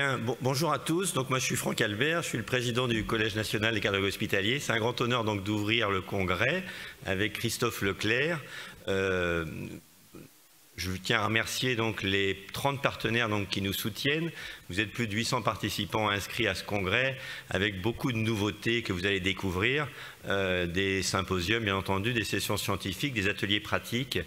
Bien, bonjour à tous. Donc moi je suis Franck Albert, je suis le président du Collège national des cardiologues hospitaliers. C'est un grand honneur donc d'ouvrir le congrès avec Christophe Leclerc. Je tiens à remercier donc les 30 partenaires donc qui nous soutiennent. Vous êtes plus de 800 participants inscrits à ce congrès avec beaucoup de nouveautés que vous allez découvrir, des symposiums bien entendu, des sessions scientifiques, des ateliers pratiques.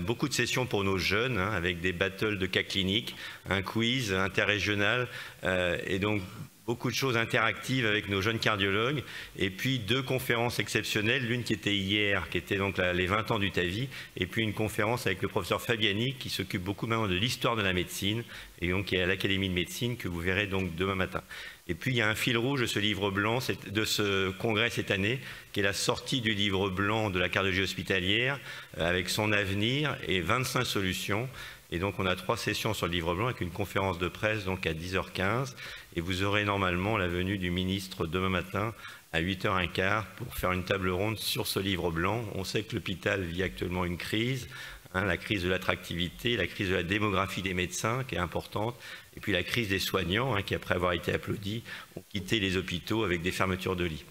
Beaucoup de sessions pour nos jeunes, avec des battles de cas cliniques, un quiz interrégional et donc beaucoup de choses interactives avec nos jeunes cardiologues. Et puis 2 conférences exceptionnelles, l'une qui était hier, qui était donc les 20 ans du TAVI, et puis une conférence avec le professeur Fabiani qui s'occupe beaucoup maintenant de l'histoire de la médecine et donc qui est à l'Académie de médecine que vous verrez donc demain matin. Et puis il y a un fil rouge de ce livre blanc, de ce congrès cette année, qui est la sortie du livre blanc de la cardiologie hospitalière avec son avenir et 25 solutions. Et donc on a 3 sessions sur le livre blanc avec une conférence de presse donc à 10h15. Et vous aurez normalement la venue du ministre demain matin à 8h15 pour faire une table ronde sur ce livre blanc. On sait que l'hôpital vit actuellement une crise, la crise de l'attractivité, la crise de la démographie des médecins qui est importante, et puis la crise des soignants qui, après avoir été applaudis, ont quitté les hôpitaux avec des fermetures de lits.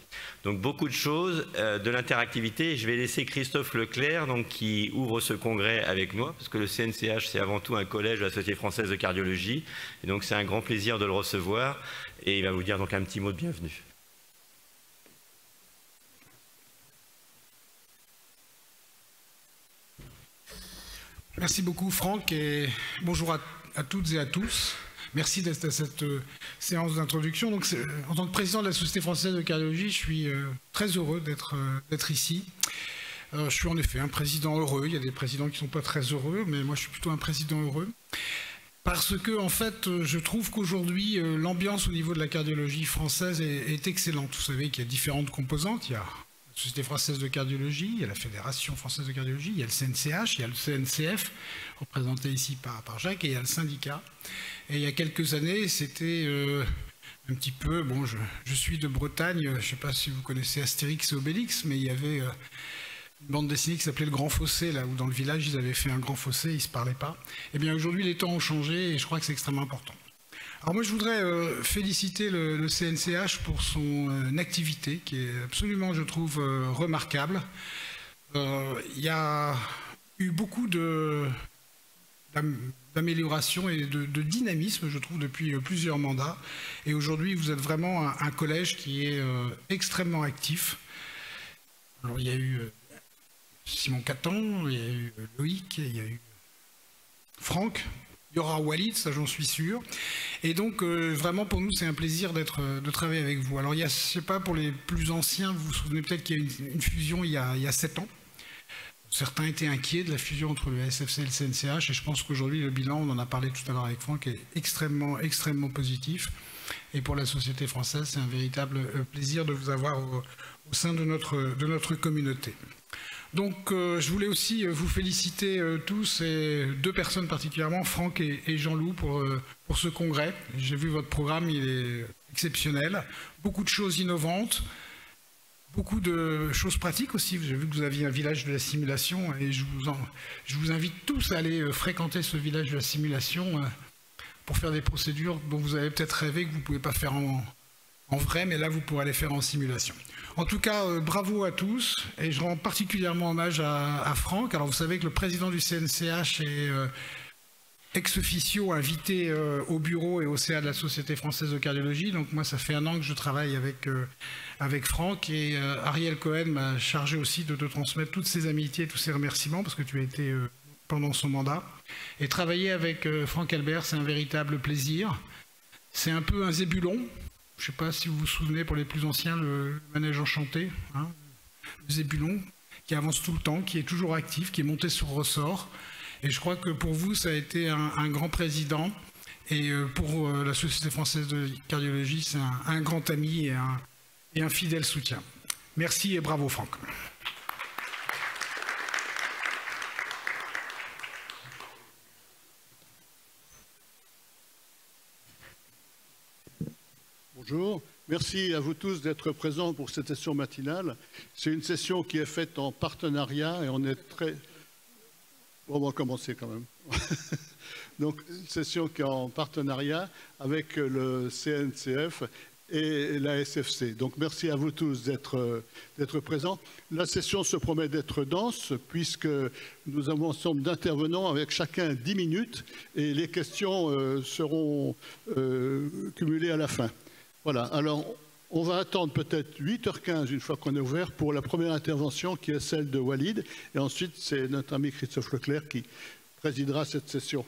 Donc beaucoup de choses, de l'interactivité. Je vais laisser Christophe Leclerc donc, qui ouvre ce congrès avec nous, parce que le CNCH c'est avant tout un collège de la Société française de cardiologie, et donc c'est un grand plaisir de le recevoir, et il va vous dire donc un petit mot de bienvenue. Merci beaucoup Franck et bonjour à toutes et à tous. Merci d'être à cette séance d'introduction. Donc, en tant que président de la Société française de cardiologie, je suis très heureux d'être ici. Je suis en effet un président heureux. Il y a des présidents qui ne sont pas très heureux, mais moi je suis plutôt un président heureux. Parce que, en fait, je trouve qu'aujourd'hui, l'ambiance au niveau de la cardiologie française est excellente. Vous savez qu'il y a différentes composantes. Il y a la Société française de cardiologie, il y a la Fédération française de cardiologie, il y a le CNCH, il y a le CNCF, représenté ici par Jacques, et il y a le syndicat. Et il y a quelques années, c'était un petit peu... Bon, je suis de Bretagne, je ne sais pas si vous connaissez Astérix et Obélix, mais il y avait une bande dessinée qui s'appelait Le Grand Fossé, là où dans le village, ils avaient fait un grand fossé, ils ne se parlaient pas. Eh bien, aujourd'hui, les temps ont changé et je crois que c'est extrêmement important. Alors moi, je voudrais féliciter le CNCH pour son activité, qui est absolument, je trouve, remarquable. Il y a eu beaucoup d'amélioration et de dynamisme, je trouve, depuis plusieurs mandats. Et aujourd'hui, vous êtes vraiment un collège qui est extrêmement actif. Alors, il y a eu Simon Catan, il y a eu Loïc, il y a eu Franck, il y aura Walid, ça j'en suis sûr. Et donc, vraiment, pour nous, c'est un plaisir de travailler avec vous. Alors, il y a, je ne sais pas, pour les plus anciens, vous vous souvenez peut-être qu'il y a eu une fusion il y a 7 ans. Certains étaient inquiets de la fusion entre le SFC et le CNCH, et je pense qu'aujourd'hui, le bilan, on en a parlé tout à l'heure avec Franck, est extrêmement, extrêmement positif. Et pour la société française, c'est un véritable plaisir de vous avoir au sein de notre communauté. Donc, je voulais aussi vous féliciter tous, et 2 personnes particulièrement, Franck et Jean-Loup, pour ce congrès. J'ai vu votre programme, il est exceptionnel. Beaucoup de choses innovantes. Beaucoup de choses pratiques aussi. J'ai vu que vous aviez un village de la simulation et je vous invite tous à aller fréquenter ce village de la simulation pour faire des procédures dont vous avez peut-être rêvé que vous ne pouvez pas faire en vrai, mais là vous pourrez les faire en simulation. En tout cas, bravo à tous et je rends particulièrement hommage à Franck. Alors vous savez que le président du CNCH est ex officio invité au bureau et au CA de la Société française de cardiologie. Donc moi, ça fait 1 an que je travaille avec Franck et Ariel Cohen m'a chargé aussi de te transmettre toutes ses amitiés, tous ses remerciements parce que tu as été pendant son mandat. Et travailler avec Franck Albert, c'est un véritable plaisir. C'est un peu un zébulon. Je ne sais pas si vous vous souvenez, pour les plus anciens, le manège enchanté, hein, le zébulon, qui avance tout le temps, qui est toujours actif, qui est monté sur ressort. Et je crois que pour vous, ça a été un grand président. Et pour la Société française de cardiologie, c'est un grand ami et un fidèle soutien. Merci et bravo Franck. Bonjour, merci à vous tous d'être présents pour cette session matinale. C'est une session qui est faite en partenariat et on est très... Bon, on va commencer quand même. Donc, une session qui est en partenariat avec le CNCF et la SFC. Donc, merci à vous tous d'être présents. La session se promet d'être dense puisque nous avons un ensemble d'intervenants avec chacun 10 minutes et les questions seront cumulées à la fin. Voilà. Alors, on va attendre peut-être 8h15 une fois qu'on est ouvert pour la première intervention qui est celle de Walid. Et ensuite, c'est notre ami Christophe Leclerc qui présidera cette session.